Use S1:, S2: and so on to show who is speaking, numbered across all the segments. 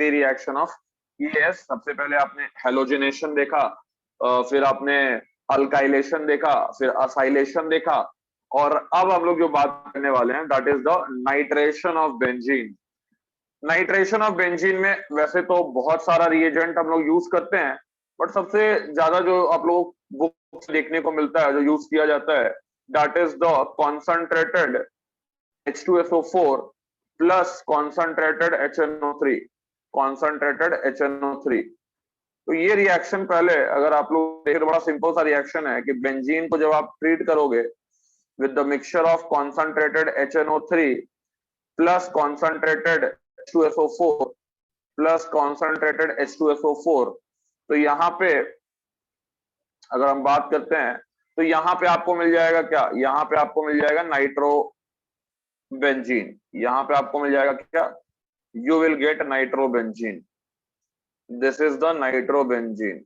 S1: Reaction of ES। सबसे पहले आपने हेलोजिनेशन देखा, फिर आपने अल्काइलेशन देखा, फिर असाइलेशन देखा, और अब हम लोग जो बात करने वाले हैं that is the nitration of benzene. Nitration of benzene में वैसे तो बहुत सारा रिएजेंट हम लोग यूज करते हैं, बट सबसे ज्यादा जो आप लोग बुक देखने को मिलता है, जो यूज किया जाता है, that is the concentrated H2SO4 plus concentrated HNO3, concentrated HNO3। तो ये रिएक्शन पहले अगर आप लोग देखें तो बड़ा सिंपल सा रिएक्शन है कि बेंजीन को जब आप ट्रीट करोगे with the mixture of concentrated HNO3 plus concentrated H2SO4 plus concentrated H2SO4, तो यहाँ पे अगर हम बात करते हैं तो यहाँ पे आपको मिल जाएगा क्या, यहाँ पे आपको मिल जाएगा नाइट्रो बेंजीन। यहाँ पे आपको मिल जाएगा क्या, you will gate nitrobenzene. This is the nitrobenzene.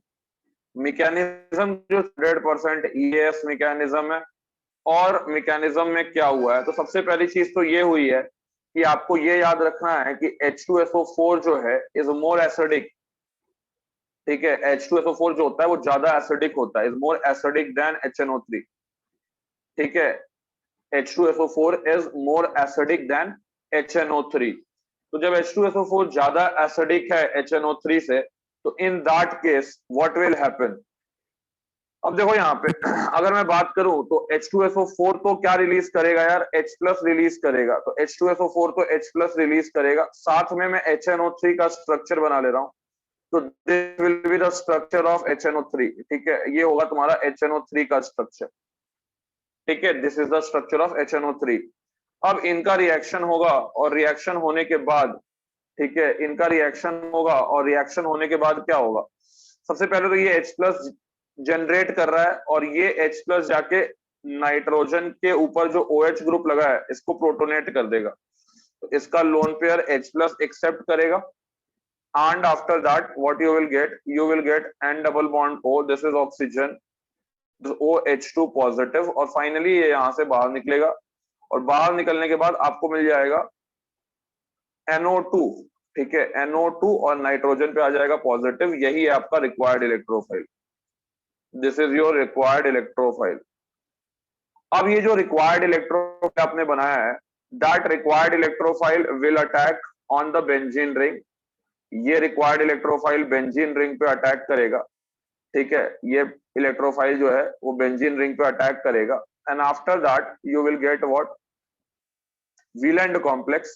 S1: Mechanism जो 100% EAS मैकेनिज्म है, और मैकेनिज्म में क्या हुआ है, तो सबसे पहली चीज तो ये हुई है कि आपको ये याद रखना है कि H2SO4 जो है इज मोर एसिडिक। ठीक है, H2SO4 जो होता है वो ज्यादा एसिडिक होता है, is more acidic then HNO3। ठीक है, H2SO4 is more acidic than HNO3। तो जब H2SO4 ज्यादा एसिडिक है HNO3 से, तो in that case what will happen. अब देखो यहाँ पे अगर मैं बात करूं तो H2SO4 तो क्या रिलीज करेगा यार, H+ रिलीज करेगा। तो H2SO4 तो H+ रिलीज करेगा, साथ में मैं HNO3 का स्ट्रक्चर बना ले रहा हूं, तो this will be the structure of HNO3। ठीक है, ये होगा तुम्हारा HNO3 का स्ट्रक्चर। ठीक है, this is the structure of HNO3। अब इनका रिएक्शन होगा, और रिएक्शन होने के बाद, ठीक है, इनका रिएक्शन होगा और रिएक्शन होने के बाद क्या होगा, सबसे पहले तो ये H+ जनरेट कर रहा है, और ये H+ जाके नाइट्रोजन के ऊपर जो OH ग्रुप लगा है इसको प्रोटोनेट कर देगा, तो इसका लोन पेयर H+ एक्सेप्ट करेगा, and after that what you will gate N double bond O, this is oxygen, OH2 positive, और फाइनली ये यहां से बाहर निकलेगा, और बाहर निकलने के बाद आपको मिल जाएगा NO2। ठीक है, NO2 और नाइट्रोजन पे आ जाएगा पॉजिटिव, यही है आपका required electrophile. This is your required electrophile. अब ये जो रिक्वायर्ड इलेक्ट्रोफाइल आपने बनाया है, that required electrophile will attack on the benzene ring. ये रिक्वायर्ड इलेक्ट्रोफाइल बेंजीन रिंग पे अटैक करेगा। ठीक है, ये इलेक्ट्रोफाइल जो है वो बेंजीन रिंग पे अटैक करेगा, and after that you will get what, Wheland complex.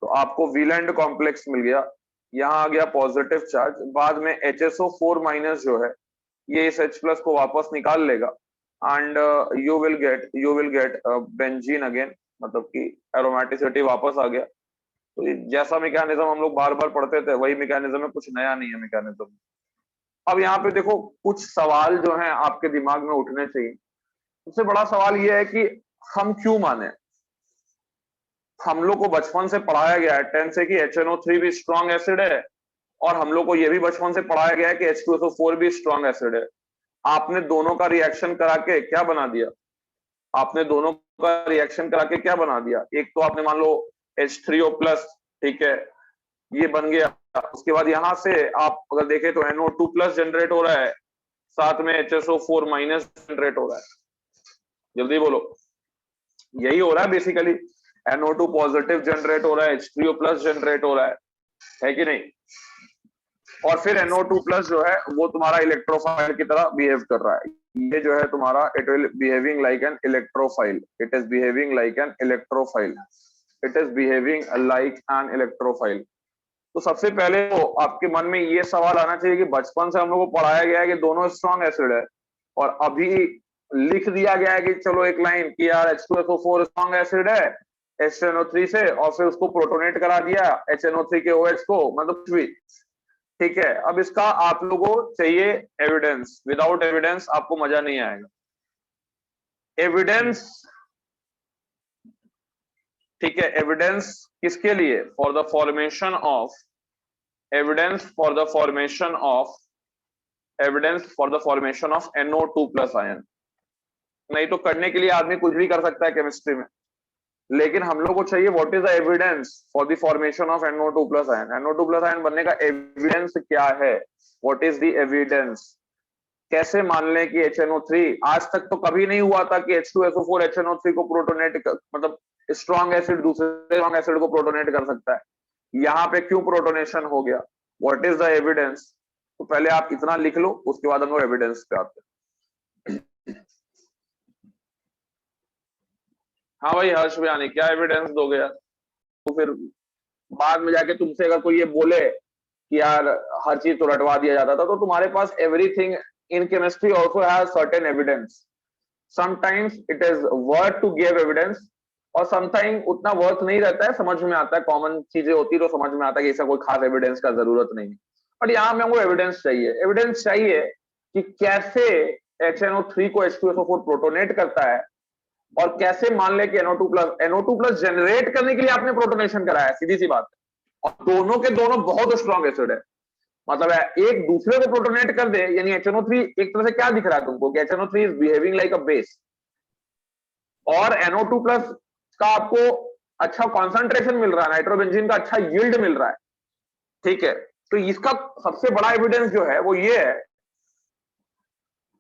S1: तो आपको वीलैंड कॉम्प्लेक्स मिल गया, यहाँ आ गया पॉजिटिव चार्ज, बाद में HSO4- जो है ये इस H+ को वापस निकाल लेगा, and you will gate benzene again, मतलब कि एरोमेटिसिटी वापस आ गया। तो जैसा मैकेनिज्म हम लोग बार बार पढ़ते थे वही मैकेनिज्म है, कुछ नया नहीं है मैकेनिज्म। अब यहाँ पे देखो कुछ सवाल जो हैं आपके दिमाग में उठने चाहिए। सबसे बड़ा सवाल ये है कि हम क्यों माने, हम लोग को बचपन से पढ़ाया गया है 10 से कि HNO3 भी स्ट्रॉन्ग एसिड है, और हम लोग को यह भी बचपन से पढ़ाया गया है कि H2SO4 भी स्ट्रॉन्ग एसिड है। आपने दोनों का रिएक्शन करा के क्या बना दिया, आपने दोनों का रिएक्शन करा के क्या बना दिया, एक तो आपने मान लो H3O+, ठीक है, ये बन गया, उसके बाद यहां से आप अगर देखें तो NO2+ जनरेट हो रहा है, साथ में HSO4- जनरेट हो रहा है। जल्दी बोलो, यही हो रहा है बेसिकली, NO2 पॉजिटिव जनरेट हो रहा है, H3O+ जनरेट हो रहा है कि नहीं, और फिर NO2+ जो है वो तुम्हारा इलेक्ट्रोफाइल की तरह बिहेव कर रहा है। ये जो है तुम्हारा it will behaving like an electrophile, it is behaving like an electrophile, it is behaving like an electrophile. तो सबसे पहले तो आपके मन में ये सवाल आना चाहिए कि बचपन से हम लोग को पढ़ाया गया है कि दोनों स्ट्रॉन्ग एसिड है, और अभी लिख दिया गया है कि चलो एक लाइन कि यार H2SO4 स्ट्रॉन्ग एसिड है HNO3 से, और फिर उसको प्रोटोनेट करा दिया HNO3 के OH को, मतलब कुछ भी। ठीक है, अब इसका आप लोगों को चाहिए एविडेंस, विदाउट एविडेंस आपको मजा नहीं आएगा। एविडेंस, ठीक है, एविडेंस किसके लिए, for the formation of, evidence for the formation of, evidence for the formation of NO2+ ion. नहीं तो करने के लिए आदमी कुछ भी कर सकता है केमिस्ट्री में, लेकिन हम लोग को चाहिए what is the evidence for the formation of NO2 plus ion. NO2 plus ion बनने का एविडेंस क्या है, व्हाट इज द एविडेंस। कैसे मान लें कि HNO3, आज तक तो कभी नहीं हुआ था कि H2SO4 HNO3 को प्रोटोनेट मतलब स्ट्रॉन्ग एसिड दूसरे स्ट्रॉन्ग एसिड को प्रोटोनेट कर सकता है, यहाँ पे क्यों प्रोटोनेशन हो गया, व्हाट इज द एविडेंस। तो पहले आप इतना लिख लो, उसके बाद हम लोग एविडेंस पे आते हैं। हाँ भाई हर्ष भैया, क्या एविडेंस दोगे यार। तो फिर बाद में जाके तुमसे अगर कोई ये बोले कि यार हर चीज तो रटवा दिया जाता था, तो तुम्हारे पास everything in chemistry also has certain evidence. Sometimes it is worth to give evidence और समटाइम उतना वर्थ नहीं रहता है, समझ में आता है, कॉमन चीजें होती है तो समझ में आता है कि ऐसा कोई खास एविडेंस का जरूरत नहीं है। बट यहाँ में हमको एविडेंस चाहिए, एविडेंस चाहिए कि कैसे HNO3 को H2SO4 प्रोटोनेट करता है और कैसे मान ले कि NO2 प्लस जनरेट करने के लिए आपने प्रोटोनेशन कराया, सीधी सी बात है। और दोनों के दोनों बहुत स्ट्रॉन्ग एसिड है, मतलब है एक दूसरे को प्रोटोनेट कर दे, यानी HNO3 एक तरह से क्या दिख रहा है तुमको कि HNO3 is behaving like a base, और NO2 प्लस का आपको अच्छा कॉन्सेंट्रेशन मिल रहा है, नाइट्रोबेंजीन का अच्छा यील्ड मिल रहा है, ठीक है। तो इसका सबसे बड़ा एविडेंस जो है वो ये है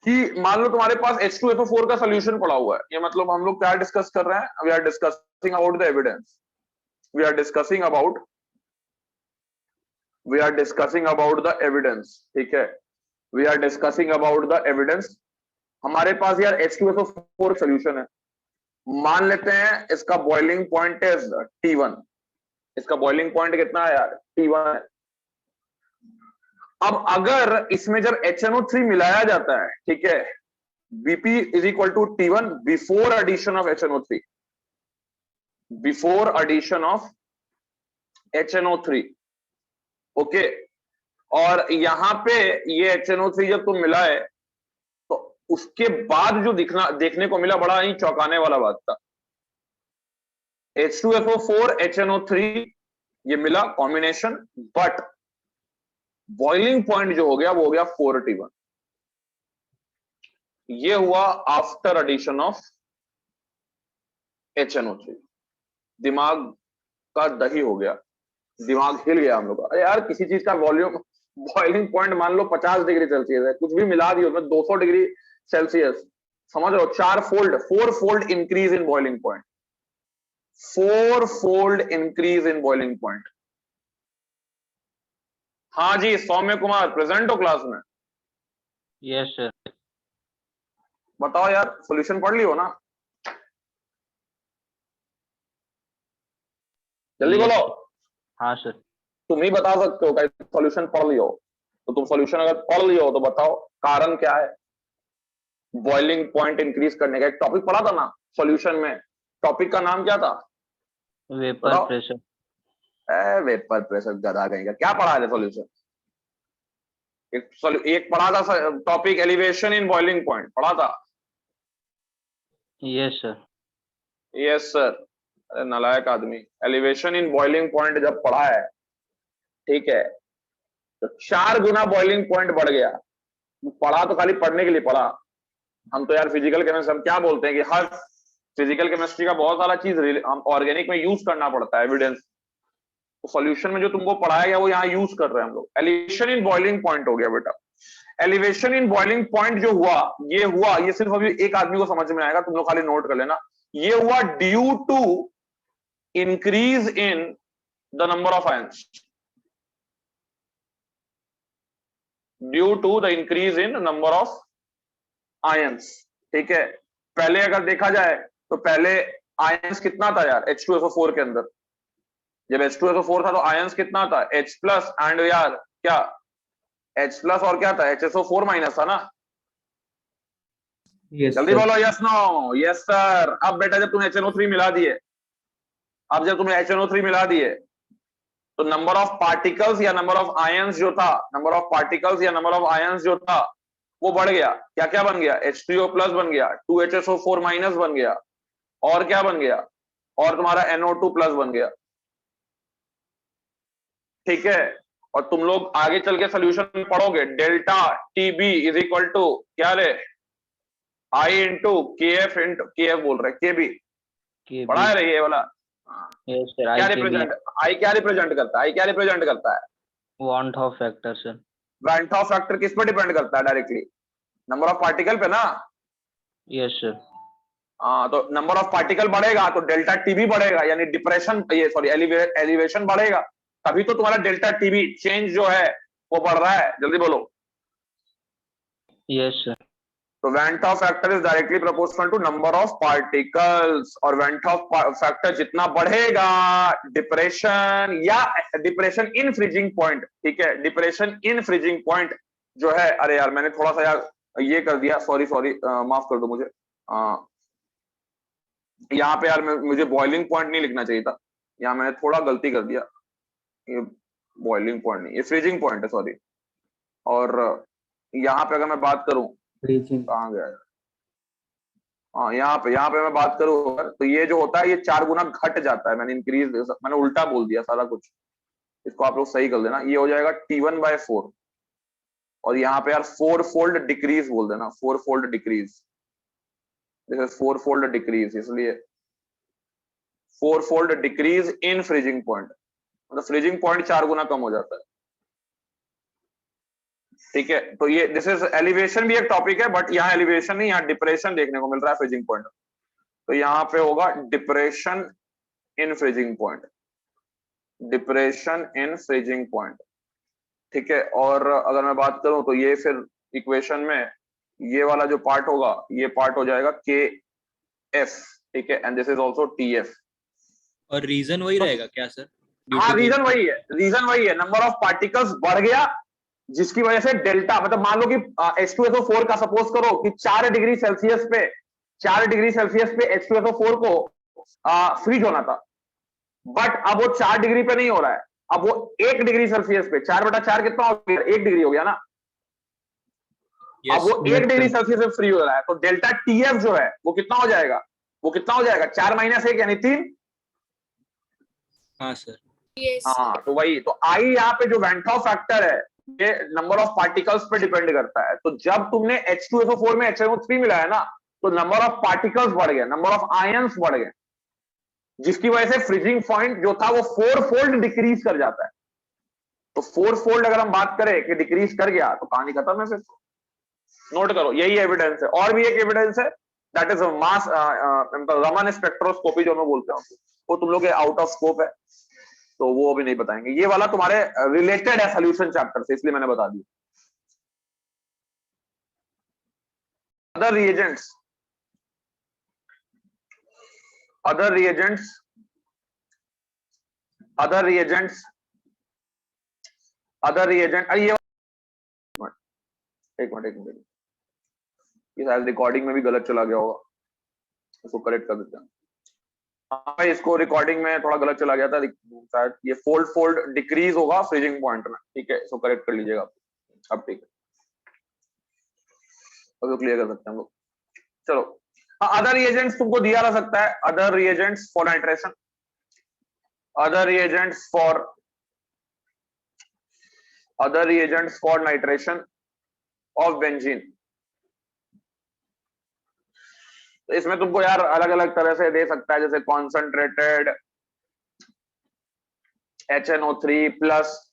S1: कि मान लो तुम्हारे पास H2SO4 का सोल्यूशन पड़ा हुआ है, ये मतलब हम लोग क्या डिस्कस कर रहे हैं, we are discussing about the evidence, we are discussing about the evidence, ठीक है, we are discussing about the evidence. हमारे पास यार H2SO4 सोल्यूशन है, मान लेते हैं इसका बॉइलिंग पॉइंट इज T1, इसका बॉइलिंग पॉइंट कितना है यार, T1 है। अब अगर इसमें जब HNO3 मिलाया जाता है, ठीक है, BP is equal to T1 before addition of HNO3, before addition of HNO3, okay. और यहां पे ये HNO3 जब तुम मिलाए तो उसके बाद जो देखने को मिला बड़ा ही चौंकाने वाला बात था। H2SO4 HNO3 ये मिला कॉम्बिनेशन, बट बॉइलिंग पॉइंट जो हो गया वो हो गया 4T1। ये हुआ आफ्टर एडिशन ऑफ HNO3। दिमाग का दही हो गया, दिमाग हिल गया हम लोग का। अरे यार किसी चीज का वॉल्यूम बॉइलिंग पॉइंट मान लो 50 डिग्री सेल्सियस है, कुछ भी मिला दियो उसमें 200 डिग्री सेल्सियस, समझ लो 4 fold increase in boiling point, 4 fold increase in boiling point. हाँ जी सौम्य कुमार प्रेजेंट हो क्लास में?
S2: Yes sir.
S1: बताओ यार सॉल्यूशन पढ़ लियो ना, जल्दी बोलो।
S2: हाँ सर।
S1: तुम ही बता सकते हो कि सॉल्यूशन पढ़ लियो, तो तुम सॉल्यूशन अगर पढ़ लियो तो बताओ कारण क्या है बॉइलिंग पॉइंट इंक्रीज करने का। एक टॉपिक पढ़ा था ना सॉल्यूशन में, टॉपिक का नाम क्या था?
S2: Vapour pressure.
S1: वेपर प्रेशर गधा कहीं का, क्या पढ़ा है सॉल्यूशन? एक पढ़ा था topic elevation in boiling point, पढ़ा था?
S2: Yes sir.
S1: Yes sir. अरे नालायक आदमी, एलिवेशन इन बॉइलिंग पॉइंट जब पढ़ा है, ठीक है, तो 4 गुना बॉइलिंग पॉइंट बढ़ गया। पढ़ा तो खाली पढ़ने के लिए पढ़ा, हम तो यार फिजिकल केमिस्ट्री हम क्या बोलते हैं कि हर फिजिकल केमिस्ट्री का बहुत सारा चीज हम ऑर्गेनिक में यूज करना पड़ता है एविडेंस, तो सॉल्यूशन में जो तुमको पढ़ाया गया वो यहाँ यूज कर रहे हैं हम लोग। एलिवेशन इन बॉइलिंग पॉइंट हो गया बेटा। एलिवेशन इन बॉइलिंग पॉइंट जो हुआ ये सिर्फ अभी एक आदमी को समझ में आएगा, तुम लोग खाली नोट कर लेना। ये हुआ due to increase in the number of ions, due to the increase in number of ions, ठीक है। पहले अगर देखा जाए तो पहले आयंस कितना था यार H2SO4 के अंदर, जब H2SO4 था तो आयंस कितना था H प्लस एंड यार क्या H प्लस और क्या था HSO4 माइनस था ना। जल्दी बोलो यस नो। Yes sir. अब बेटा जब तुमने HNO3 मिला दिए, अब जब तुमने HNO3 मिला दिए तो नंबर ऑफ पार्टिकल्स या नंबर ऑफ आयंस जो था, नंबर ऑफ पार्टिकल्स या नंबर ऑफ आयंस जो था वो बढ़ गया। क्या क्या बन गया? H3O प्लस बन गया, 2HSO4 माइनस बन गया, और क्या बन गया? और तुम्हारा NO2 प्लस बन गया, ठीक है। और तुम लोग आगे चल के सोल्यूशन में पढ़ोगे delta TB is equal to क्या रे I इंटू KF बोल रहे KB,
S2: के
S1: पढ़ा है ये वाला?
S2: यस सर,
S1: क्या रिप्रेजेंट, आई क्या रिप्रेजेंट करता है? आई क्या रिप्रेजेंट करता है?
S2: Want of factor sir.
S1: Want of factor किस पर डिपेंड करता है डायरेक्टली? नंबर ऑफ पार्टिकल पे ना।
S2: Yes sir.
S1: हाँ, तो नंबर ऑफ पार्टिकल बढ़ेगा तो डेल्टा टी भी बढ़ेगा, यानी डिप्रेशन, ये सॉरी एलिवेशन बढ़ेगा, तभी तो तुम्हारा डेल्टा टीबी चेंज जो है वो बढ़ रहा है। जल्दी बोलो।
S2: Yes sir.
S1: तो van't Hoff factor is directly proportional to number of particles, और वेंट ऑफ फैक्टर जितना बढ़ेगा डिप्रेशन या डिप्रेशन इन फ्रीजिंग पॉइंट, ठीक है, डिप्रेशन इन फ्रीजिंग पॉइंट जो है, अरे यार मैंने थोड़ा सा यार ये कर दिया, सॉरी सॉरी, माफ कर दो मुझे। यहाँ पे यार मुझे बॉइलिंग पॉइंट नहीं लिखना चाहिए था, यहाँ मैंने थोड़ा गलती कर दिया, ये बॉइलिंग पॉइंट नहीं, ये फ्रीजिंग पॉइंट है, सॉरी। और यहाँ पे अगर मैं बात करूं, कहाँ गया? हाँ, यहाँ पे मैं बात करूं तो ये जो होता है ये 4 गुना घट जाता है। मैंने उल्टा बोल दिया सारा कुछ, इसको आप लोग सही कर देना। ये हो जाएगा T1/4, और यहाँ पे यार 4 फोल्ड डिक्रीज बोल देना, 4 fold decrease, this is 4 fold decrease, इसलिए 4 fold decrease in freezing point, मतलब फ्रीजिंग पॉइंट 4 गुना कम हो जाता है, ठीक है। तो ये दिस इज एलिवेशन भी एक टॉपिक है, बट यहाँ एलिवेशन नहीं, यहाँ डिप्रेशन देखने को मिल रहा है फ्रीजिंग पॉइंट। तो यहाँ पे होगा depression in freezing point, depression in freezing point, ठीक है। और अगर मैं बात करूं तो ये फिर इक्वेशन में ये वाला जो पार्ट होगा, ये पार्ट हो जाएगा के एफ, ठीक है, and this is also T F.
S3: और रीजन वही रहेगा क्या सर?
S1: हाँ, रीजन वही है, रीजन वही है, नंबर ऑफ पार्टिकल्स बढ़ गया जिसकी वजह से डेल्टा, मतलब मान लो कि H2SO4 का सपोज करो कि 4 डिग्री सेल्सियस पे, 4 डिग्री सेल्सियस पे H2SO4 को फ्रीज होना था, बट अब वो 4 डिग्री पे नहीं हो रहा है, अब वो 1 डिग्री सेल्सियस पे, 4/4 कितना हो गया? 1 डिग्री हो गया ना। अब वो 1 डिग्री सेल्सियस पे फ्री हो रहा है, तो डेल्टा TF जो है वो कितना हो जाएगा? वो कितना हो जाएगा? 4 - 1 यानी 3।
S3: हाँ सर।
S1: हाँ, तो वही, तो आई यहाँ पे जो वेंट ऑफ फैक्टर है ये नंबर ऑफ पार्टिकल्स पे डिपेंड करता है। तो जब तुमने H2SO4 में HNO3 मिलाया ना, तो नंबर ऑफ पार्टिकल्स बढ़ गए, नंबर ऑफ आयंस बढ़ गए, जिसकी वजह से फ्रीजिंग पॉइंट जो था वो 4 फोल्ड डिक्रीज कर जाता है। तो 4 फोल्ड अगर हम बात करें कि डिक्रीज कर गया तो कहानी खत्म है फिर। नोट करो, यही एविडेंस है। और भी एक एविडेंस है, that is mass Raman spectroscopy जो मैं बोलता हूँ, वो तुम लोग के आउट ऑफ स्कोप है, तो वो भी नहीं बताएंगे। ये वाला तुम्हारे रिलेटेड है सॉल्यूशन चैप्टर से, इसलिए मैंने बता दिया। Other reagents, other reagents, other reagents, other reagent, अरे ये एक मिनट, ये शायद रिकॉर्डिंग में भी गलत चला गया होगा, इसको करेक्ट कर देते हैं। हाँ, इसको रिकॉर्डिंग में थोड़ा गलत चला गया था शायद, ये फोल्ड डिक्रीज होगा फ्रीजिंग पॉइंट में, ठीक है, इसको करेक्ट कर लीजिएगा अब, ठीक है, अब क्लियर कर सकते हैं हम लोग। चलो, अदर रिएजेंट्स तुमको दिया जा सकता है, other reagents for nitration, other reagents for nitration of benzene. तो इसमें तुमको यार अलग अलग तरह से दे सकता है, जैसे कॉन्सेंट्रेटेड HNO3 प्लस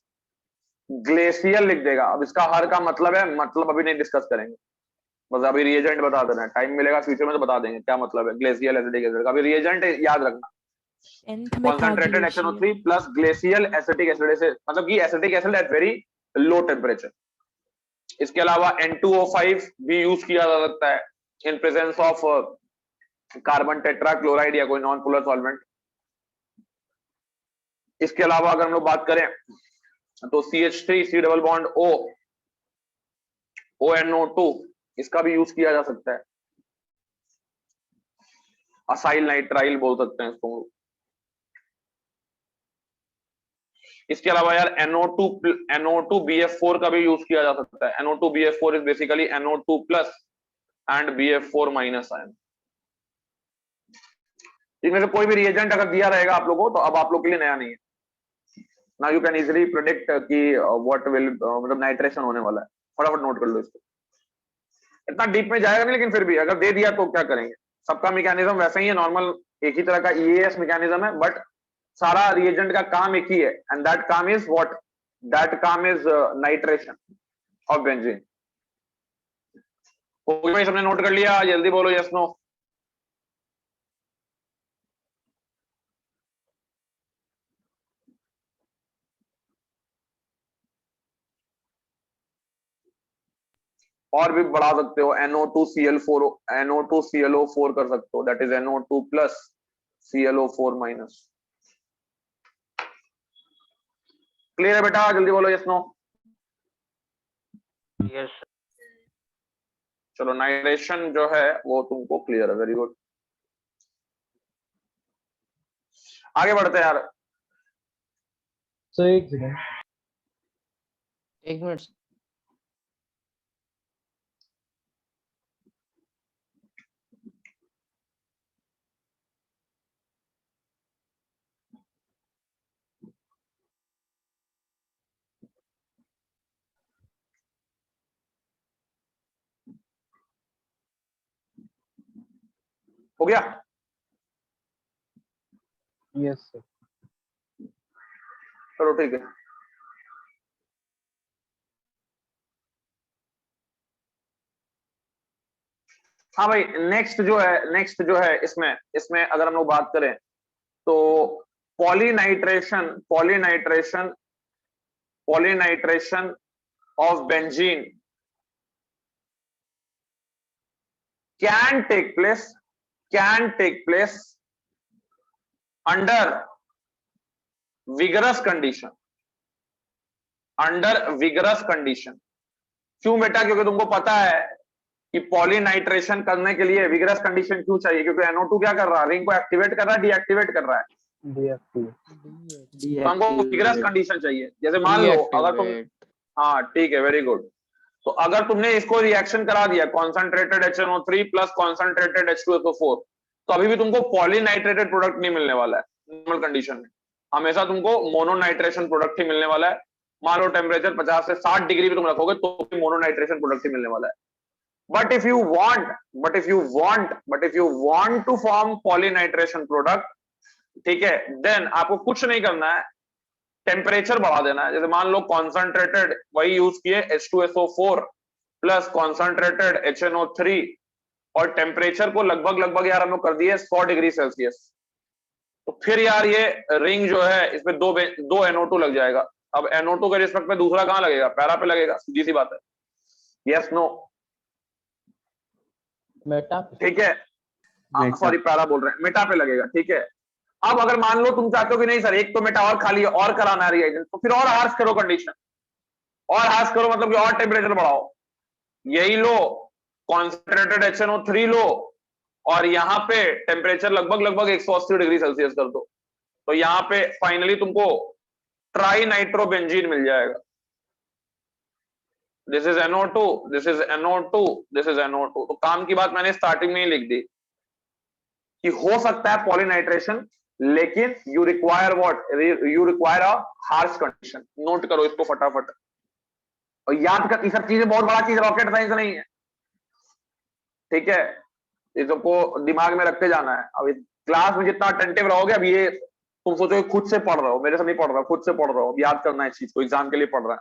S1: ग्लेशियल लिख देगा। अब इसका हर का मतलब है, मतलब अभी नहीं डिस्कस करेंगे, बस अभी रिएजेंट बता देना है, टाइम मिलेगा फ्यूचर में तो बता देंगे क्या मतलब है ग्लेशियल एसिटिक एसिड का। अभी रिएजेंट याद रखना, concentrated HNO3 plus glacial acetic acid से, मतलब कि acetic acid at very low temperature. इसके अलावा N2O5 भी यूज किया जा सकता है in presence of carbon tetrachloride या कोई नॉन पोलर सॉल्वेंट। इसके अलावा अगर हम लोग बात करें तो CH3 C double bond O ONO2, इसका भी यूज किया जा सकता है, असाइल नाइट्राइल बोल सकते हैं इसको। इसके अलावा यार NO2BF4 का भी यूज किया जा सकता है। NO2BF4 is basically NO2 plus and BF4 minus ion. इनमें से कोई भी रिएजेंट अगर दिया रहेगा आप लोगों को तो अब आप लोग के लिए नया नहीं है, now you can easily predict कि व्हाट विल, मतलब नाइट्रेशन होने वाला है, फटाफट नोट कर लो इसको। इतना डीप में जाएगा नहीं, लेकिन फिर भी अगर दे दिया तो क्या करेंगे, सबका मैकेनिज्म वैसे ही है, नॉर्मल एक ही तरह का EAS मैकेनिज्म है, बट सारा रिएजेंट का काम एक ही है, एंड दैट काम इज व्हाट, दैट काम इज नाइट्रेशन ऑफ बेंजीन। कोई भाई सबने नोट कर लिया? जल्दी बोलो यस नो। और भी बढ़ा सकते हो, NO2Cl4, NO2ClO4 कर सकते हो, that is NO2 plus ClO4 minus. Clear है बेटा? जल्दी बोलो यस नो।
S2: Yes.
S1: चलो नाइट्रेशन जो है वो तुमको क्लियर है, वेरी गुड। आगे बढ़ते हैं यार।
S4: सर एक सेकंड,
S5: एक मिनट।
S1: हो गया?
S4: Yes sir.
S1: चलो ठीक है। हाँ भाई, नेक्स्ट जो है इसमें अगर हम लोग बात करें तो polynitration of benzene can take place under vigorous condition, क्यों बेटा? क्योंकि तुमको पता है कि पॉलीनाइट्रेशन करने के लिए विगरस कंडीशन क्यों चाहिए? क्योंकि NO2 क्या कर रहा है? रिंग को एक्टिवेट कर रहा है, डीएक्टिवेट कर रहा है, तो हमको विगरस कंडीशन चाहिए। जैसे मान लो अगर तुम, हाँ ठीक है, वेरी गुड। तो अगर तुमने इसको रिएक्शन करा दिया concentrated HNO3 plus concentrated H2SO4, तो अभी भी तुमको पॉलीनाइट्रेटेड प्रोडक्ट नहीं मिलने वाला है। नॉर्मल कंडीशन में हमेशा तुमको मोनोनाइट्रेशन प्रोडक्ट ही मिलने वाला है। मान लो टेम्परेचर 50 से 60 डिग्री पे तुम रखोगे तो भी मोनोनाइट्रेशन प्रोडक्ट ही मिलने वाला है। But if you want to form polynitration product, ठीक है, देन आपको कुछ नहीं करना है, टेम्परेचर बढ़ा देना है। जैसे मान लो कॉन्सेंट्रेटेड वही यूज किए H2SO4 प्लस कॉन्सेंट्रेटेड HNO3, और टेम्परेचर को लगभग यार हम लोग कर दिए 100 डिग्री सेल्सियस। तो फिर यार ये रिंग जो है इसमें दो NO2 लग जाएगा। अब NO2 के रिस्पेक्ट में दूसरा कहां लगेगा? पैरा पे लगेगा, सीधी सी बात है। Yes no?
S4: मेटा,
S1: ठीक है, सॉरी पैरा बोल रहे हैं, मेटा पे लगेगा, ठीक है। अब अगर मान लो तुम चाहते हो कि नहीं सर एक तो मेटा और खाली है और कराना है रिएजेंट, तो फिर और हार्श करो कंडीशन, और हार्श करो मतलब कि और टेम्परेचर बढ़ाओ। यही लो कॉन्सेंट्रेटेड HNO3 लो, और यहाँ पे टेम्परेचर लगभग 180 डिग्री सेल्सियस कर दो, तो यहाँ पे फाइनली तुमको ट्राई नाइट्रोबेंजीन मिल जाएगा। This is NO2, this is NO2, this is NO2। तो काम की बात मैंने स्टार्टिंग में ही लिख दी कि हो सकता है पॉलीनाइट्रेशन, लेकिन you require a harsh condition. Note करो इसको फटाफट, और याद कर, ये सब चीजें बहुत बड़ा चीज रॉकेट साइंस नहीं है, ठीक है, ये सबको दिमाग में रखते जाना है। अब क्लास में जितना अटेंटिव रहोगे, अब ये तुम सोचो खुद से पढ़ रहे हो, मेरे से नहीं पढ़ रहा, खुद से पढ़ रहे हो, अब याद करना है चीज को, एग्जाम के लिए पढ़ रहा है,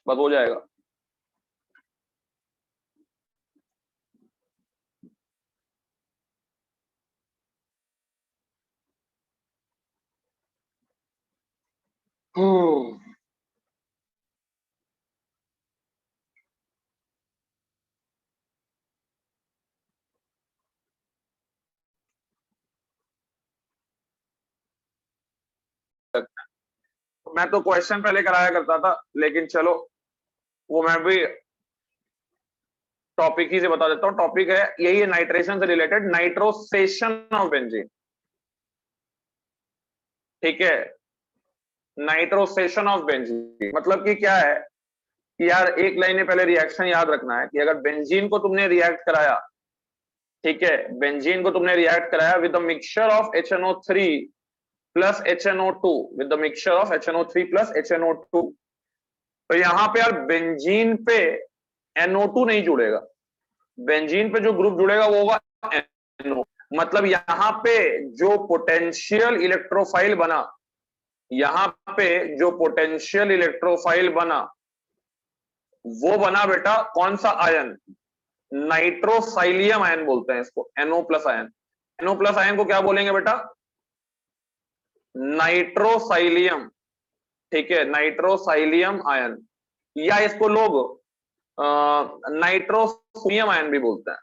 S1: बस हो जाएगा। मैं तो क्वेश्चन पहले कराया करता था, लेकिन चलो वो मैं भी टॉपिक ही से बता देता हूँ। टॉपिक है यही है, नाइट्रेशन से रिलेटेड, नाइट्रोसेशन ऑफ बेंजीन, ठीक है। नाइट्रोसेशन ऑफ बेंजीन मतलब कि क्या है कि यार एक लाइन पहले रिएक्शन याद रखना है कि अगर बेंजीन को तुमने रिएक्ट कराया, ठीक है, बेंजीन को तुमने रिएक्ट कराया with the mixture of HNO3 plus HNO2, with the mixture of HNO3 plus HNO2, तो यहां पे यार बेंजीन पे NO2 नहीं जुड़ेगा, बेंजीन पे जो ग्रुप जुड़ेगा वो होगा NO। मतलब यहां पे जो पोटेंशियल इलेक्ट्रोफाइल बना, यहां पे जो पोटेंशियल इलेक्ट्रोफाइल बना वो बना बेटा कौन सा आयन? नाइट्रोसाइलियम आयन बोलते हैं इसको, NO+ आयन। NO+ आयन को क्या बोलेंगे बेटा? नाइट्रोसाइलियम। ठीक है, नाइट्रोसाइलियम आयन, या इसको लोग नाइट्रोसोनियम आयन भी बोलते हैं।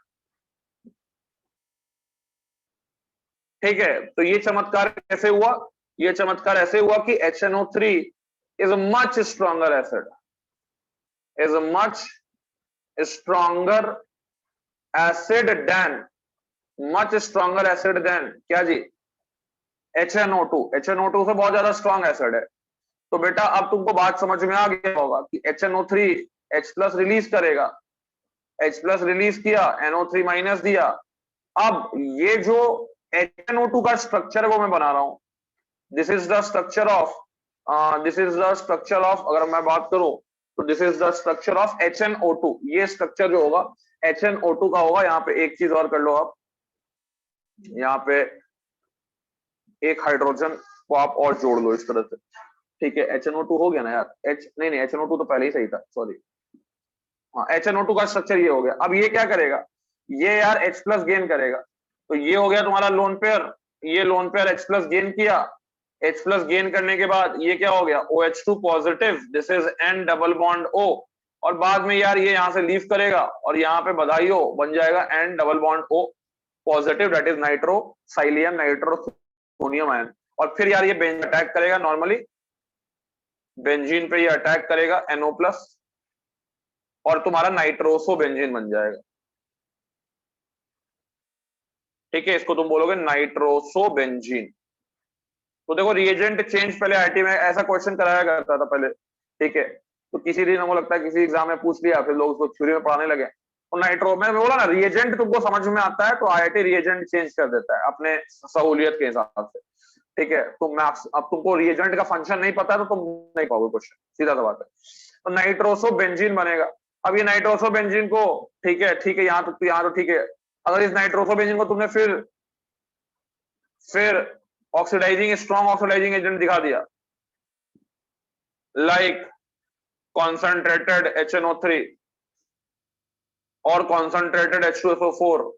S1: ठीक है, तो ये चमत्कार कैसे हुआ? ये चमत्कार ऐसे हुआ कि HNO3 is much stronger acid, is much stronger acid than, much stronger acid than क्या जी? HNO2। HNO2 से बहुत ज्यादा स्ट्रॉन्ग एसिड है। तो बेटा अब तुमको बात समझ में आ गया होगा कि HNO3 H+ रिलीज करेगा, H+ रिलीज किया, NO3- दिया। अब ये जो HNO2 का स्ट्रक्चर है वो मैं बना रहा हूं। This is the structure of अगर मैं बात करूं तो this is the structure of HNO2। ये स्ट्रक्चर जो होगा HNO2 का होगा। यहाँ पे एक चीज और कर लो आप, यहाँ पे एक हाइड्रोजन को आप और जोड़ लो इस तरह से। ठीक है, HNO2 हो गया ना यार? नहीं, HNO2 तो पहले ही सही था, सॉरी। हाँ, HNO2 का स्ट्रक्चर ये हो गया। अब ये क्या करेगा? ये यार H+ गेन करेगा। तो ये हो गया तुम्हारा लोन पेयर, ये लोन पेयर H+ गेन किया। H+ गेन करने के बाद ये क्या हो गया? OH2 positive, this is N double bond O। और बाद में यार ये यहां से लीव करेगा और यहाँ पे बधाई हो, बन जाएगा N double bond O positive, that is nitrosylium nitrosonium ion. और फिर यार ये बेंजीन अटैक करेगा, नॉर्मली बेंजीन पे ये अटैक करेगा NO+, और तुम्हारा नाइट्रोसो बेंजीन बन जाएगा। ठीक है, इसको तुम बोलोगे नाइट्रोसो बेंजीन। तो देखो रिएजेंट चेंज पहले आईटी में ऐसा क्वेश्चन कराया करता था पहले। ठीक है, तो किसी दिन हमको लगता है किसी एग्जाम में पूछ लिया, फिर लोग उसको थ्योरी में पढ़ाने लगे। तो नाइट्रो मैं बोला ना, रिएजेंट तुमको समझ में आता है तो आईआईटी रिएजेंट चेंज कर देता है अपने सहूलियत के हिसाब से। ठीक है, तो मैं अब तुमको रिएजेंट का फंक्शन नहीं पता है तो तुम नहीं पाओगे क्वेश्चन, सीधा सा बात है। तो नाइट्रोसो बेंजीन बनेगा। अब ये नाइट्रोसो बेंजीन को, ठीक है, यहाँ तो ठीक है। अगर इस नाइट्रोसो बेंजीन को तुमने फिर ऑक्सीडाइजिंग, स्ट्रॉन्ग ऑक्सीडाइजिंग एजेंट दिखा दिया, लाइक कॉन्सेंट्रेटेड HNO3 और कॉन्सेंट्रेटेड H2SO4,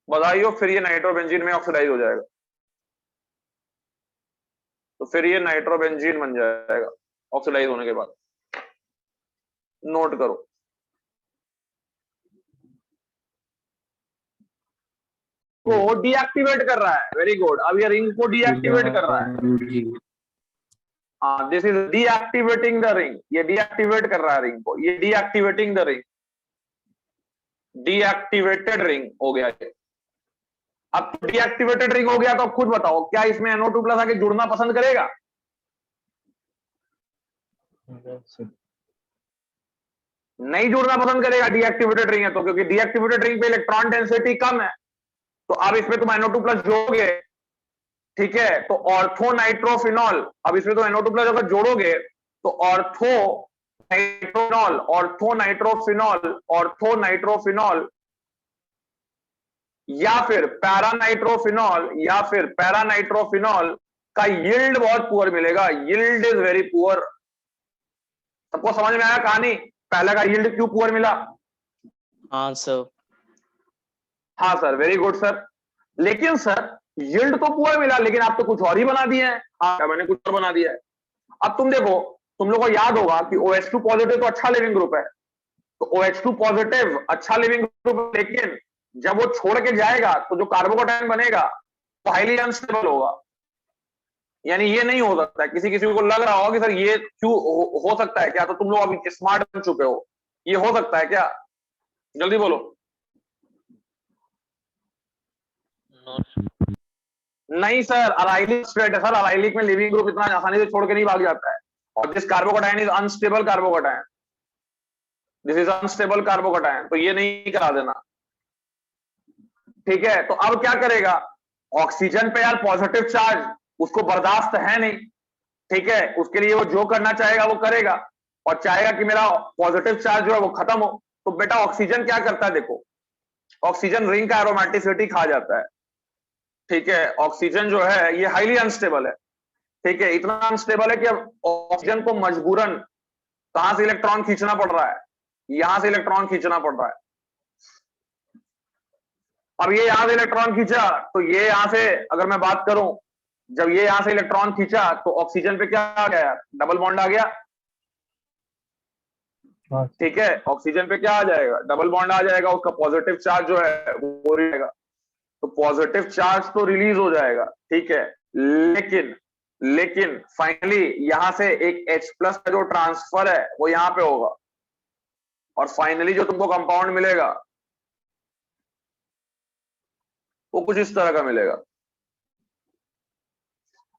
S1: बधाई हो, फिर ये नाइट्रोबेंजीन में ऑक्सीडाइज हो जाएगा। तो फिर ये नाइट्रोबेंजीन बन जाएगा ऑक्सीडाइज होने के बाद। नोट करो, को डीएक्टिवेट कर रहा है। वेरी गुड, अब ये रिंग को डीएक्टिवेट कर रहा है। हाँ, this is deactivating the ring. ये डीएक्टिवेट कर रहा है रिंग को, ये deactivating the ring, deactivated ring हो गया ये। अब डीएक्टिवेटेड रिंग हो गया तो अब खुद बताओ, क्या इसमें NO2+ आके जुड़ना पसंद करेगा? नहीं जुड़ना पसंद करेगा, डीएक्टिवेटेड रिंग है तो, क्योंकि डीएक्टिवेटेड रिंग पे इलेक्ट्रॉन डेंसिटी कम है। तो अब इसमें तुम NO2+ जोड़ोगे, ठीक है, तो ऑर्थो नाइट्रोफिनॉल, अब इसमें तो NO2+ अगर जोड़ोगे तो ऑर्थो नाइट्रोफिनॉल या फिर पैरानाइट्रोफिनॉल का यील्ड बहुत पुअर मिलेगा। Yield is very poor. सबको समझ में आया कहानी? पहला का यील्ड क्यों पुअर मिला?
S5: हाँ सर।
S1: हाँ सर, वेरी गुड सर। लेकिन सर यील्ड तो पुअर मिला, लेकिन आप तो कुछ और ही बना दिए हैं। हाँ, मैंने कुछ और बना दिया है। अब तुम देखो, तुम लोगों को याद होगा कि OH2 पॉजिटिव तो अच्छा लिविंग ग्रुप है, तो OH2 पॉजिटिव अच्छा लिविंग ग्रुप, लेकिन जब वो छोड़ के जाएगा तो जो कार्बोकैटायन बनेगा वो हाईली अनस्टेबल होगा। यानी ये नहीं हो सकता है। किसी को लग रहा होगा कि सर ये क्यों हो सकता है क्या? तो तुम लोग अभी स्मार्ट बन चुके हो, ये हो सकता है क्या? जल्दी बोलो। नहीं सर, अराइलिक स्ट्रेट है सर। अराइलिक में लिविंग ग्रुप इतना आसानी से छोड़ के नहीं भाग जाता है। और this carbocation is unstable carbocation, this is unstable carbocation, तो ये नहीं करा देना। ठीक है, तो अब क्या करेगा? ऑक्सीजन पे यार पॉजिटिव चार्ज उसको बर्दाश्त है नहीं। ठीक है, उसके लिए वो जो करना चाहेगा वो करेगा, और चाहेगा कि मेरा पॉजिटिव चार्ज जो है वो खत्म हो। तो बेटा ऑक्सीजन क्या करता है, देखो ऑक्सीजन रिंग का एरोमेटिसिटी खा जाता है, ठीक है। ऑक्सीजन जो है ये हाईली अनस्टेबल है, ठीक है, इतना अनस्टेबल है कि अब ऑक्सीजन को मजबूरन कहां से इलेक्ट्रॉन खींचना पड़ रहा है, यहां से इलेक्ट्रॉन खींचना पड़ रहा है। अब ये यहां से इलेक्ट्रॉन खींचा तो ये यहां से, अगर मैं बात करूं, जब ये यहां से इलेक्ट्रॉन खींचा तो ऑक्सीजन पे क्या आ गया, डबल बॉन्ड आ गया,
S4: हाँ
S1: ठीक है। ऑक्सीजन पे क्या आ जाएगा, डबल बॉन्ड आ जाएगा, उसका पॉजिटिव चार्ज जो है वो रहेगा, तो पॉजिटिव चार्ज तो रिलीज हो जाएगा, ठीक है। लेकिन फाइनली यहां से एक H प्लस का जो ट्रांसफर है वो यहां पे होगा, और फाइनली जो तुमको कंपाउंड मिलेगा वो कुछ इस तरह का मिलेगा।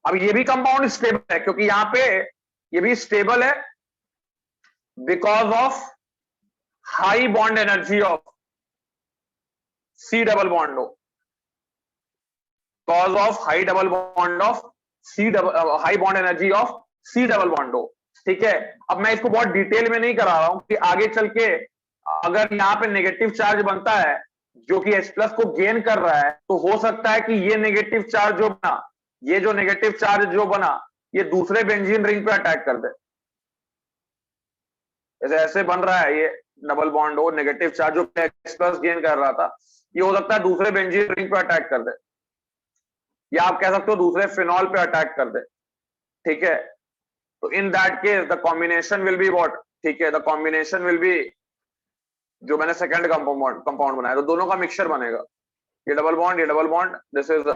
S1: अब ये भी कंपाउंड स्टेबल है, क्योंकि यहां पे ये भी स्टेबल है because of high bond energy of C double bond हो, cause of high double bond of high bond energy of C double bond हो, ठीक है। अब मैं इसको बहुत डिटेल में नहीं करा रहा हूं कि आगे चल के अगर यहां पे नेगेटिव चार्ज बनता है जो कि H प्लस को गेन कर रहा है, तो हो सकता है कि ये नेगेटिव चार्ज जो बना, ये जो नेगेटिव चार्ज जो बना, ये दूसरे बेंजीन रिंग पे अटैक कर दे। जैसे ऐसे बन रहा है ये डबल बॉन्ड हो, नेगेटिव चार्ज जो H प्लस गेन कर रहा था, ये हो सकता है दूसरे बेंजीन रिंग पे अटैक कर दे, या आप कह सकते हो दूसरे फिनॉल पे अटैक कर दे, ठीक है। तो in that case the combination will be what, ठीक है, द कॉम्बिनेशन विल बी, जो मैंने सेकंड कंपाउंड बनाया, तो दोनों का मिक्सचर बनेगा, ये डबल बॉन्ड, ये double bond, this is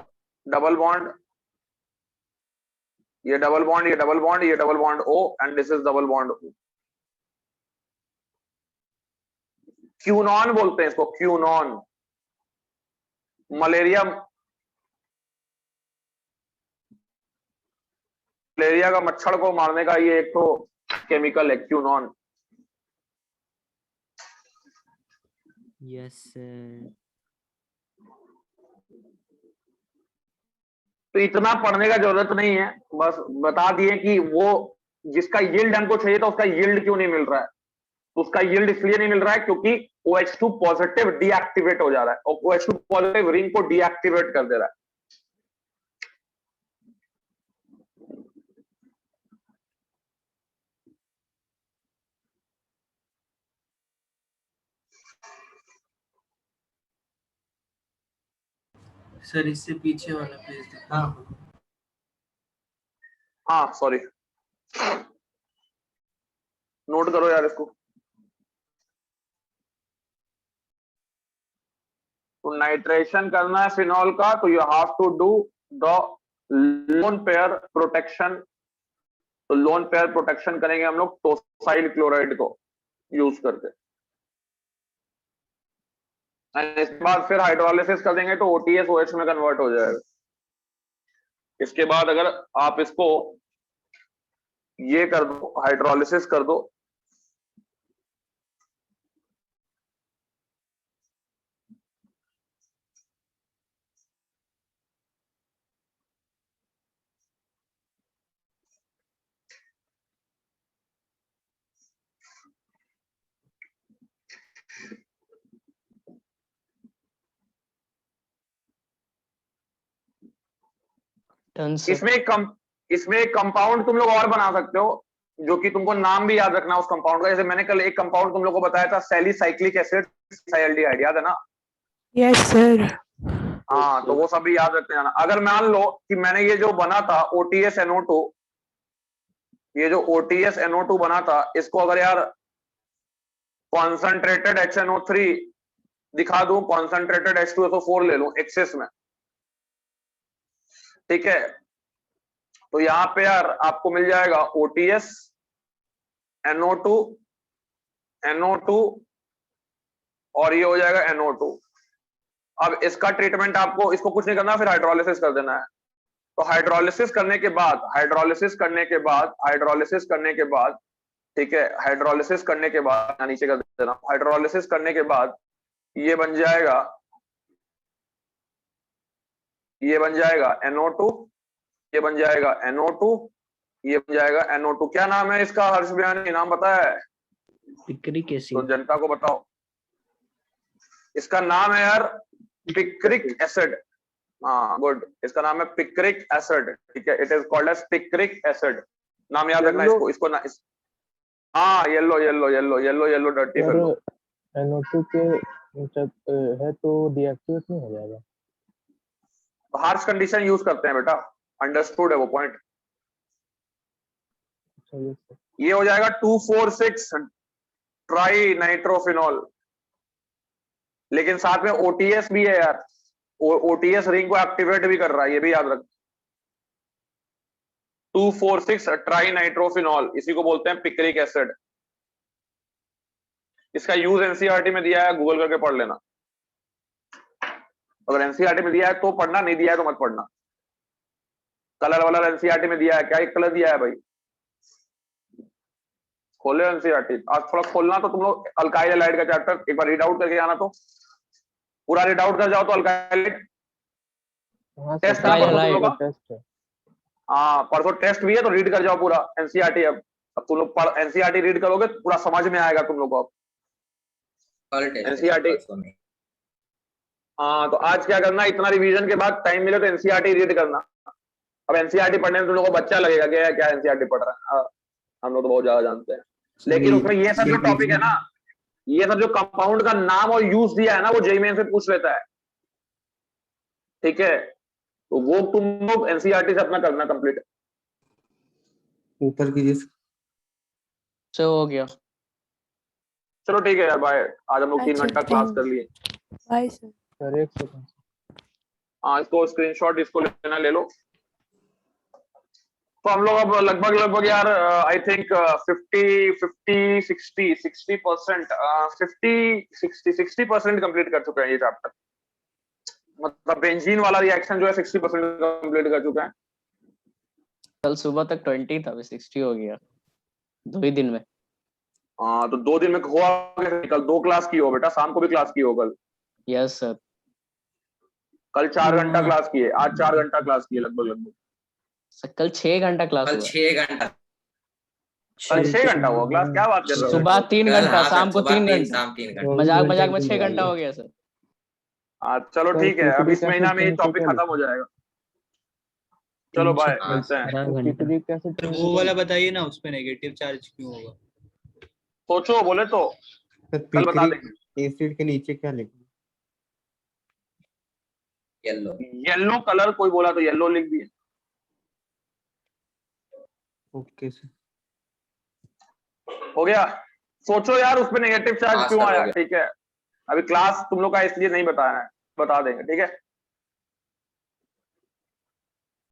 S1: double bond, ये डबल बॉन्ड, ये डबल बॉन्ड, ये double bond O, and this is double bond O। क्यूनॉन बोलते हैं इसको, क्यूनॉन। मलेरिया का मच्छर को मारने का ये एक तो केमिकल है, क्यूनॉन।
S6: Yes sir.
S1: तो इतना पढ़ने का जरूरत नहीं है, बस बता दिए कि वो जिसका यील्ड हमको चाहिए था उसका यील्ड क्यों नहीं मिल रहा है। तो उसका यील्ड इसलिए नहीं मिल रहा है क्योंकि OH2 पॉजिटिव डीएक्टिवेट हो जा रहा है, और OH2 पॉजिटिव रिंग को डीएक्टिवेट कर दे रहा है।
S3: सर इससे पीछे वाला पेज दिखा।
S1: हाँ सॉरी, नोट करो यार इसको। तो नाइट्रेशन करना है फिनॉल का, तो you have to do the lone pair protection. तो लोन पेयर प्रोटेक्शन करेंगे हम लोग टोसाइल क्लोराइड को यूज करके, इसके बाद फिर हाइड्रोलिसिस कर देंगे तो OTS OH में कन्वर्ट हो जाएगा। इसके बाद अगर आप इसको ये कर दो, हाइड्रोलिसिस कर दो,
S5: Done, sir.
S1: इसमें एक कंपाउंड तुम लोग और बना सकते हो, जो कि तुमको नाम भी याद रखना उस कंपाउंड का। जैसे मैंने कल एक कंपाउंड तुम लोग को बताया था, सैलिसाइक्लिक एसिड एल्डिहाइड, याद है ना?
S7: Yes sir.
S1: हाँ, तो वो सब भी याद रखते जाना। अगर मान लो कि मैंने ये जो बना था OTS-NO2, ये जो OTS-NO2 बना था, इसको अगर यार कॉन्सेंट्रेटेड HNO3 दिखा दूं, कॉन्सेंट्रेटेड H2SO4 ले लूं एक्सेस में, ठीक है, तो यहां पे यार आपको मिल जाएगा OTS NO2 NO2 और ये हो जाएगा NO2। अब इसका ट्रीटमेंट आपको, इसको कुछ नहीं करना, फिर हाइड्रोलिसिस कर देना है। तो हाइड्रोलिसिस करने के बाद ठीक है, हाइड्रोलिसिस करने के बाद नीचे कर देना, हाइड्रोलिसिस करने के बाद ये बन जाएगा NO2, ये बन जाएगा NO2, ये बन जाएगा NO2। क्या नाम है इसका हर्ष बयानी, नाम पता है?
S2: पिक्रिक
S1: तो
S2: एसिड।
S1: जनता को बताओ। इसका नाम है यार पिक्रिक एसिड। हाँ गुड, इसका नाम है पिक्रिक एसिड, ठीक है, it is called as picric acid. नाम याद रखना इसको ना हाँ yellow yellow yellow yellow yellow dirty
S4: sir
S1: fellow.
S4: NO2 के है तो डीएक्टिवेट नहीं हो जाएगा?
S1: हार्श कंडीशन यूज करते हैं बेटा, अंडरस्टूड है वो पॉइंट।
S4: yes sir.
S1: ये हो जाएगा 2,4,6 ट्राई नाइट्रोफिनॉल, लेकिन साथ में OTS भी है यार, OTS रिंग को एक्टिवेट भी कर रहा है, ये भी याद रख। 2,4,6 ट्राई नाइट्रोफिनॉल, इसी को बोलते हैं पिक्रिक एसिड। इसका यूज एनसीईआरटी में दिया है, गूगल करके पढ़ लेना। अगर एनसीईआरटी में दिया है तो पढ़ना, नहीं दिया है तो मत पढ़ना। कलर वाला एनसीईआरटी में दिया है क्या? एक कलर दिया है भाई, खोले एनसीईआरटी। आज थोड़ा खोलना तो तुम लोग अल्काइल हैलाइड का चैप्टर एक बार रीड आउट करके आना, तो पूरा रीड आउट कर जाओ तो अल्काइल
S4: हाँ
S1: टेस्ट
S4: सर,
S1: करा
S5: परसों तुम
S1: लोग का?
S4: टेस्ट है।
S1: हाँ परसों टेस्ट भी है, तो रीड कर जाओ पूरा एनसीईआरटी। अब तुम लोग एनसीईआरटी रीड करोगे पूरा समझ में आएगा तुम लोग को। एनसीईआरटी हाँ, तो आज क्या करना, इतना रिवीजन के बाद टाइम मिले तो एनसीईआरटी रीड करना। अब एनसीईआरटी पढ़ने में तुम लोगों को बच्चा लगेगा कि क्या एनसीईआरटी पढ़ रहा है, हम लोग तो बहुत ज्यादा जानते हैं। लेकिन उसमें ये सब जो टॉपिक है ना, ये सब जो कंपाउंड का नाम और यूज दिया है ना, वो जेईई मेन से पूछ लेता है, ठीक है, तो वो तुम लोग एनसीईआरटी से अपना करना कंप्लीट।
S7: ऊपर कीजिए।
S5: सो हो गया।
S1: चलो ठीक है यार, बाय। आज हम लोग 3
S8: अच्छा,
S1: घंटा क्लास कर लिए।
S8: Bye sir.
S4: सर एक सेकंड।
S1: हाँ इसको स्क्रीनशॉट इसको लेना, ले लो। तो हम लोग अब लगभग यार आई थिंक 60% कंप्लीट कर चुके हैं ये चैप्टर। मतलब बेंजीन वाला रिएक्शन जो है 60% कंप्लीट कर चुके हैं।
S5: कल सुबह तक 20 था, अभी 60 हो गया 2 ही दिन में।
S1: हाँ तो 2 दिन में हुआ, कल 2 क्लास की हो बेटा, शाम को भी क्लास की हो कल।
S5: Yes sir.
S1: कल 4 घंटा क्लास की है, आज 4 घंटा क्लास की है लगभग।
S5: कल 6 घंटा क्लास
S7: कल
S5: हुआ।
S7: 6 घंटा।
S1: कल 6 घंटा हुआ क्लास, क्या बात कर रहे हो?
S5: सुबह 3 घंटा,
S7: हाँ सर,
S5: शाम को
S7: सुबह
S5: 3
S7: तीन,
S5: घंटा।
S7: शाम 3 घंटा।
S5: मजाक में 6 घंटा हो गया सर।
S1: हाँ चलो ठीक है, अब इस महीना में ये टॉपिक खत्म हो जाएगा। चलो बाय,
S7: हाँ,
S1: मिलते हैं।
S6: 12 घंटा।
S4: कैसे
S3: तो वो वाला बताइए ना, उस पे नेगेटिव चार्ज क्यों होगा?
S1: सोचो, बोले तो कल बता देंगे।
S9: एसिड के नीचे क्या लिखना?
S7: येलो।
S1: येलो कलर कोई बोला तो येलो लिख दिए।
S9: Okay sir.
S1: हो गया? सोचो यार उसमें नेगेटिव चार्ज
S7: हाँ,
S1: क्यों
S7: सर, हो
S1: आया,
S7: गया।
S1: ठीक है। अभी क्लास तुम लोग का इसलिए नहीं बताया है, बता देंगे, ठीक है।